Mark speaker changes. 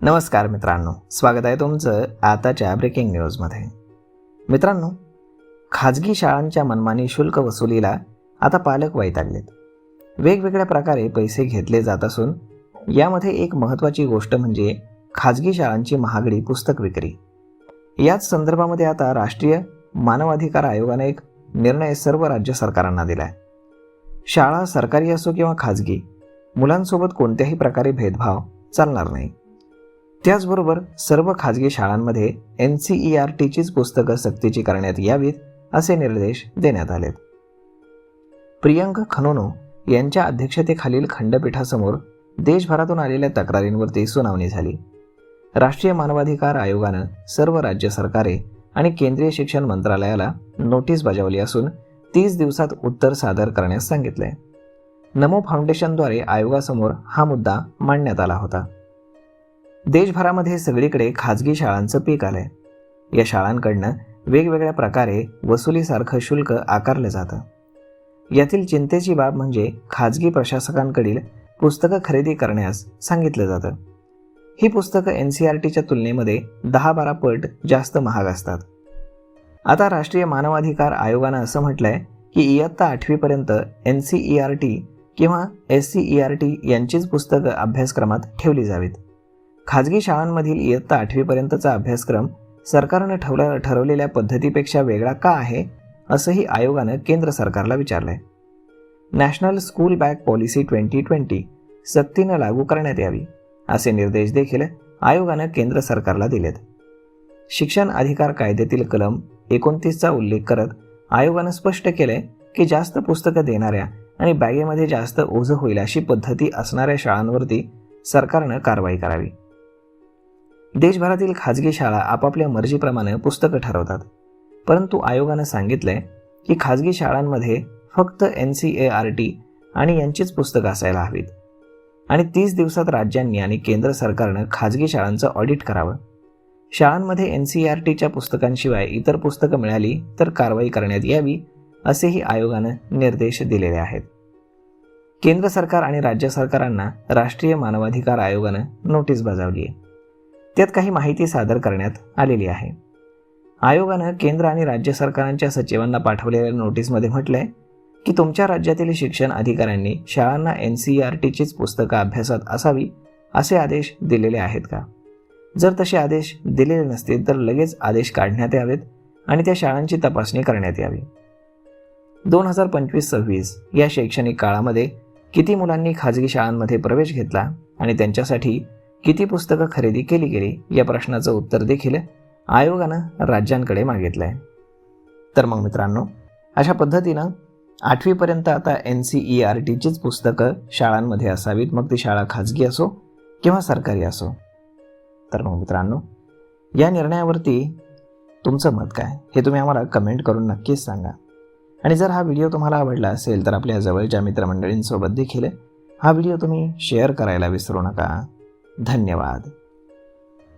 Speaker 1: नमस्कार मित्रांनो, स्वागत आहे तुमचं आताच्या ब्रेकिंग न्यूजमध्ये. मित्रांनो, खाजगी शाळांच्या मनमानी शुल्क वसुलीला आता पालक वैतागलेत. वेगवेगळ्या प्रकारे पैसे घेतले जात असून यामध्ये एक महत्त्वाची गोष्ट म्हणजे खाजगी शाळांची महागडी पुस्तक विक्री. याच संदर्भामध्ये आता राष्ट्रीय मानवाधिकार आयोगाने एक निर्णय सर्व राज्य सरकारांना दिला आहे. शाळा सरकारी असो किंवा खाजगी, मुलांसोबत कोणत्याही प्रकारे भेदभाव चालणार नाही. त्याचबरोबर सर्व खाजगी शाळांमध्ये NCERTचीच पुस्तकं सक्तीची करण्यात यावीत असे निर्देश देण्यात आलेत. प्रियंक खनोनो यांच्या अध्यक्षतेखालील खंडपीठासमोर देशभरातून आलेल्या तक्रारींवरती सुनावणी झाली. राष्ट्रीय मानवाधिकार आयोगानं सर्व राज्य सरकारे आणि केंद्रीय शिक्षण मंत्रालयाला नोटीस बजावली असून 30 दिवसात उत्तर सादर करण्यास सांगितले. नमो फाउंडेशनद्वारे आयोगासमोर हा मुद्दा मांडण्यात आला होता. देशभरामध्ये सगळीकडे खाजगी शाळांचं पीक आलंय. या शाळांकडनं वेगवेगळ्या प्रकारे वसुलीसारखं शुल्क आकारलं जातं. यातील चिंतेची बाब म्हणजे खाजगी प्रशासकांकडील पुस्तकं खरेदी करण्यास सांगितलं जातं. ही पुस्तकं NCERTच्या तुलनेमध्ये 10-12 पट जास्त महाग असतात. आता राष्ट्रीय मानवाधिकार आयोगानं असं म्हटलंय की इयत्ता 8वीपर्यंत NCERT किंवा SCERT यांचीच पुस्तकं अभ्यासक्रमात ठेवली जावीत. खाजगी शाळांमधील इयत्ता 8वीपर्यंतचा अभ्यासक्रम सरकारनं ठरवलेल्या पद्धतीपेक्षा वेगळा का आहे, असंही आयोगानं केंद्र सरकारला विचारलंय. नॅशनल स्कूल बॅग पॉलिसी 2020 सक्तीनं लागू करण्यात यावी असे निर्देश देखील आयोगानं केंद्र सरकारला दिलेत. शिक्षण अधिकार कायद्यातील कलम 29चा उल्लेख करत आयोगानं स्पष्ट केलंय की जास्त पुस्तकं देणाऱ्या आणि बॅगेमध्ये जास्त ओझं होईल अशी पद्धती असणाऱ्या शाळांवरती सरकारनं कारवाई करावी. देशभरातील खाजगी शाळा आपापल्या मर्जीप्रमाणे पुस्तकं ठरवतात, परंतु आयोगानं सांगितलंय की खाजगी शाळांमध्ये फक्त NCERT आणि यांचीच पुस्तकं असायला हवीत आणि 30 दिवसात राज्यांनी आणि केंद्र सरकारनं खाजगी शाळांचं ऑडिट करावं. शाळांमध्ये NCERTच्या पुस्तकांशिवाय इतर पुस्तकं मिळाली तर कारवाई करण्यात यावी असेही आयोगानं निर्देश दिलेले आहेत. केंद्र सरकार आणि राज्य सरकारांना राष्ट्रीय मानवाधिकार आयोगानं नोटीस बजावली आहे. त्यात काही माहिती सादर करण्यात आलेली आहे. आयोगानं केंद्र आणि राज्य सरकारांच्या सचिवांना पाठवलेल्या नोटीसमध्ये म्हटलंय की तुमच्या राज्यातील शिक्षण अधिकाऱ्यांनी शाळांना NCERTचीच पुस्तकं अभ्यासात असावी असे आदेश दिलेले आहेत का? जर तसे आदेश दिलेले नसतील तर लगेच आदेश काढण्यात यावेत आणि त्या शाळांची तपासणी करण्यात यावी. 2025-26 या शैक्षणिक काळामध्ये किती मुलांनी खाजगी शाळांमध्ये प्रवेश घेतला आणि त्यांच्यासाठी किती पुस्तकं खरेदी केली गेली या प्रश्नाचं उत्तर देखील आयोगानं राज्यांकडे मागितलंय. तर मग मित्रांनो, अशा पद्धतीनं 8वीपर्यंत आता NCERTचीच पुस्तकं शाळांमध्ये असावीत, मग ती शाळा खाजगी असो किंवा सरकारी असो. तर मग मित्रांनो, या निर्णयावरती तुमचं मत काय हे तुम्ही आम्हाला कमेंट करून नक्कीच सांगा. आणि जर हा व्हिडिओ तुम्हाला आवडला असेल तर आपल्या जवळच्या मित्रमंडळींसोबत देखील हा व्हिडिओ तुम्ही शेअर करायला विसरू नका. धन्यवाद.